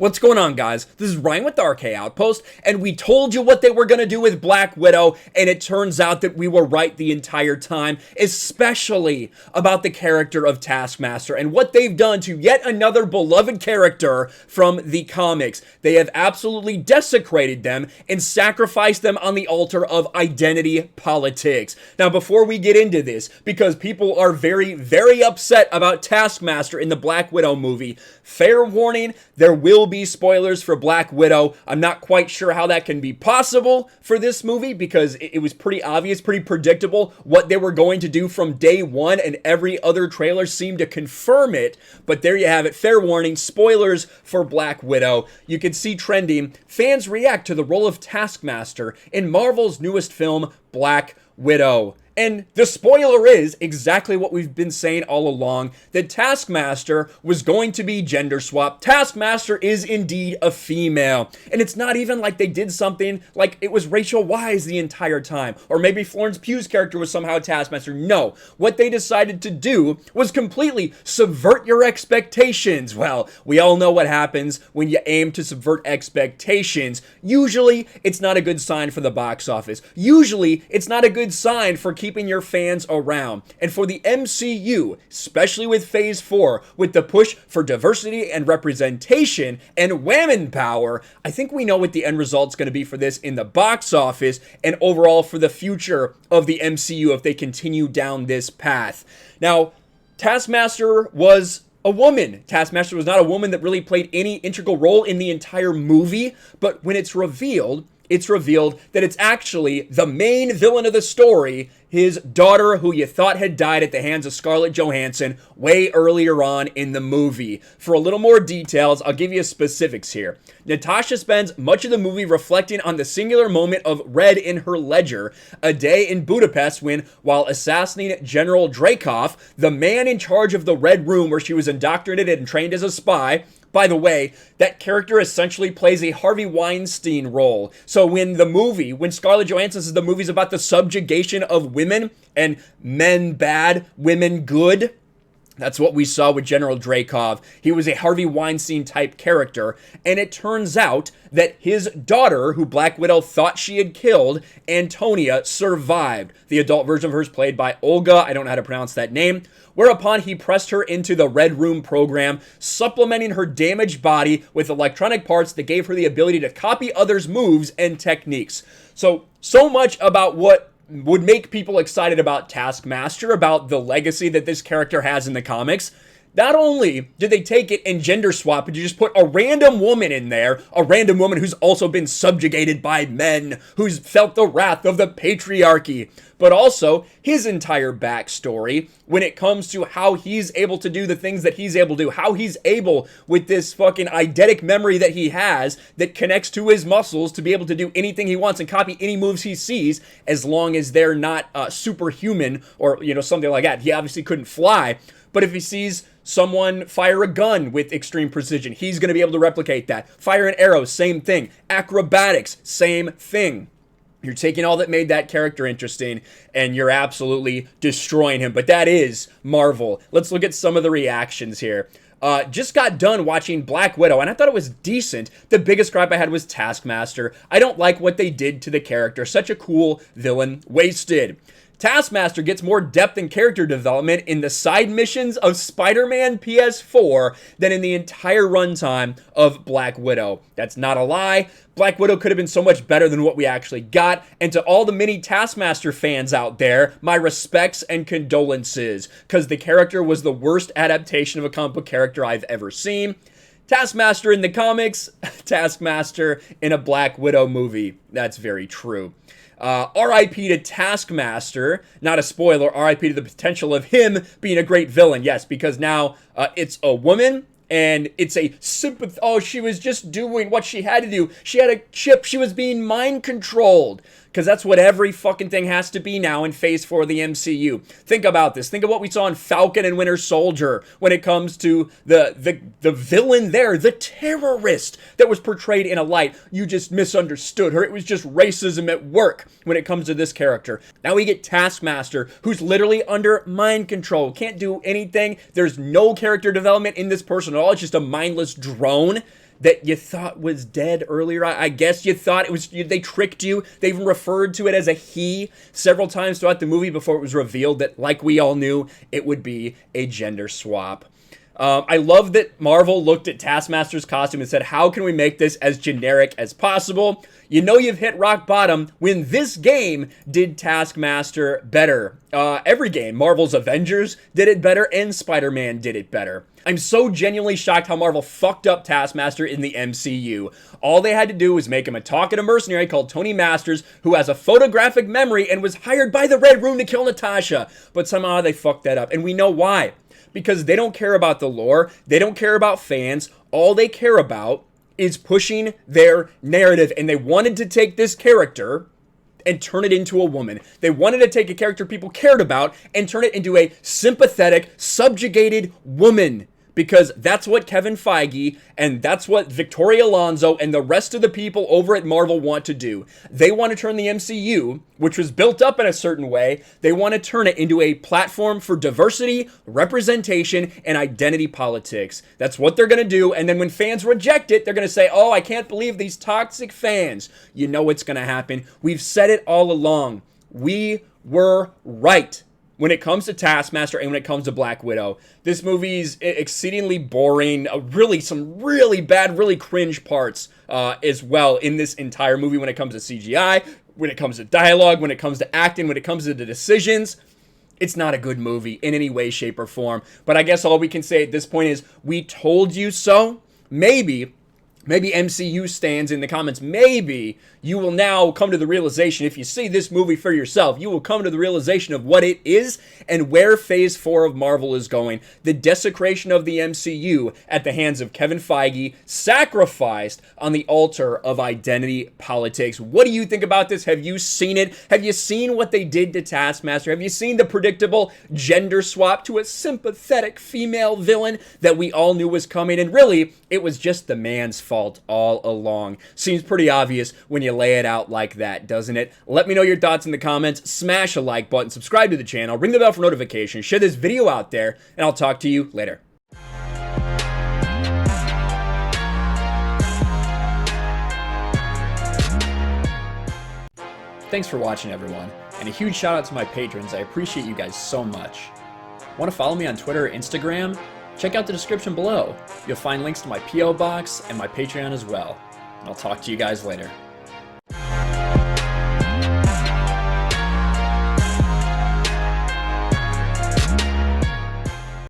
What's going on, guys? This is Ryan with the RK Outpost, and we told you what they were going to do with Black Widow, and it turns out that we were right the entire time, especially about the character of Taskmaster and what they've done to yet another beloved character from the comics. They have absolutely desecrated them and sacrificed them on the altar of identity politics. Now, before we get into this, because people are very, very upset about Taskmaster in the Black Widow movie, fair warning, there will be spoilers for Black Widow. I'm not quite sure how that can be possible for this movie because it was pretty obvious, pretty predictable what they were going to do from day one, and every other trailer seemed to confirm it. But there you have it. Fair warning, spoilers for Black Widow. You can see trending, fans react to the role of Taskmaster in Marvel's newest film, Black Widow. And the spoiler is exactly what we've been saying all along, that Taskmaster was going to be gender swapped. Taskmaster is indeed a female. And it's not even like they did something like it was Rachel Weisz the entire time, or maybe Florence Pugh's character was somehow Taskmaster. No, what they decided to do was completely subvert your expectations. Well, we all know what happens when you aim to subvert expectations. Usually, it's not a good sign for the box office. Usually, it's not a good sign for keeping your fans around. And for the MCU, especially with Phase 4, with the push for diversity and representation and women power, I think we know what the end result's going to be for this in the box office and overall for the future of the MCU if they continue down this path. Now, Taskmaster was a woman. Taskmaster was not a woman that really played any integral role in the entire movie, but when it's revealed that it's actually the main villain of the story, his daughter, who you thought had died at the hands of Scarlett Johansson way earlier on in the movie. For a little more details, I'll give you specifics here. Natasha spends much of the movie reflecting on the singular moment of red in her ledger, a day in Budapest when, while assassinating General Dreykov, the man in charge of the Red Room where she was indoctrinated and trained as a spy. By the way, that character essentially plays a Harvey Weinstein role. So when Scarlett Johansson says the movie's about the subjugation of women and men bad, women good, that's what we saw with General Dreykov. He was a Harvey Weinstein type character, and it turns out that his daughter, who Black Widow thought she had killed, Antonia, survived. The adult version of her is played by Olga, I don't know how to pronounce that name, whereupon he pressed her into the Red Room program, supplementing her damaged body with electronic parts that gave her the ability to copy others' moves and techniques. So much about what would make people excited about Taskmaster, about the legacy that this character has in the comics. Not only did they take it and gender swap, but you just put a random woman in there, a random woman who's also been subjugated by men, who's felt the wrath of the patriarchy, but also his entire backstory when it comes to how he's able to do the things that he's able to do, how he's able with this fucking eidetic memory that he has that connects to his muscles to be able to do anything he wants and copy any moves he sees as long as they're not superhuman or, something like that. He obviously couldn't fly, but if he sees someone fire a gun with extreme precision, he's going to be able to replicate that. Fire an arrow, same thing. Acrobatics, same thing. You're taking all that made that character interesting and you're absolutely destroying him. But that is Marvel. Let's look at some of the reactions here. Just got done watching Black Widow, and I thought it was decent. The biggest gripe I had was Taskmaster. I don't like what they did to the character. Such a cool villain. Wasted. Taskmaster gets more depth and character development in the side missions of Spider-Man PS4 than in the entire runtime of Black Widow. That's not a lie. Black Widow could have been so much better than what we actually got. And to all the mini Taskmaster fans out there, my respects and condolences, because the character was the worst adaptation of a comic book character I've ever seen. Taskmaster in the comics, Taskmaster in a Black Widow movie. That's very true. R.I.P. to Taskmaster, not a spoiler, R.I.P. to the potential of him being a great villain. Yes, because now it's a woman and it's a sympathy. Oh, she was just doing what she had to do. She had a chip. She was being mind controlled. Because that's what every fucking thing has to be now in Phase 4 of the MCU. Think about this. Think of what we saw in Falcon and Winter Soldier when it comes to the villain there, the terrorist that was portrayed in a light. You just misunderstood her. It was just racism at work when it comes to this character. Now we get Taskmaster, who's literally under mind control. Can't do anything. There's no character development in this person at all. It's just a mindless drone. that you thought was dead earlier. I guess you thought it was, they tricked you. They even referred to it as a he several times throughout the movie before it was revealed that, like we all knew, it would be a gender swap. I love that Marvel looked at Taskmaster's costume and said, how can we make this as generic as possible? You know you've hit rock bottom when this game did Taskmaster better. Every game, Marvel's Avengers did it better and Spider-Man did it better. I'm so genuinely shocked how Marvel fucked up Taskmaster in the MCU. All they had to do was make him a talkative mercenary called Tony Masters, who has a photographic memory and was hired by the Red Room to kill Natasha. But somehow they fucked that up, and we know why. Because they don't care about the lore, they don't care about fans, all they care about is pushing their narrative, and they wanted to take this character and turn it into a woman. They wanted to take a character people cared about and turn it into a sympathetic, subjugated woman. Because that's what Kevin Feige and that's what Victoria Alonso and the rest of the people over at Marvel want to do. They want to turn the MCU, which was built up in a certain way, they want to turn it into a platform for diversity, representation, and identity politics. That's what they're going to do, and then when fans reject it, they're going to say, oh, I can't believe these toxic fans. You know what's going to happen. We've said it all along. We were right. When it comes to Taskmaster and when it comes to Black Widow, this movie's exceedingly boring, really some really bad, really cringe parts as well in this entire movie when it comes to CGI, when it comes to dialogue, when it comes to acting, when it comes to the decisions. It's not a good movie in any way, shape, or form. But I guess all we can say at this point is, we told you so. Maybe MCU stands in the comments, maybe you will now come to the realization, if you see this movie for yourself, you will come to the realization of what it is and where Phase 4 of Marvel is going. The desecration of the MCU at the hands of Kevin Feige, sacrificed on the altar of identity politics. What do you think about this? Have you seen it? Have you seen what they did to Taskmaster? Have you seen the predictable gender swap to a sympathetic female villain that we all knew was coming? And really, it was just the man's fault all along. Seems pretty obvious when you lay it out like that, doesn't it? Let me know your thoughts in the comments. Smash a like button, subscribe to the channel, ring the bell for notifications, share this video out there, and I'll talk to you later. Thanks for watching, everyone, and a huge shout out to my patrons. I appreciate you guys so much. Want to follow me on Twitter or Instagram? Check out the description below. You'll find links to my P.O. box and my Patreon as well. And I'll talk to you guys later.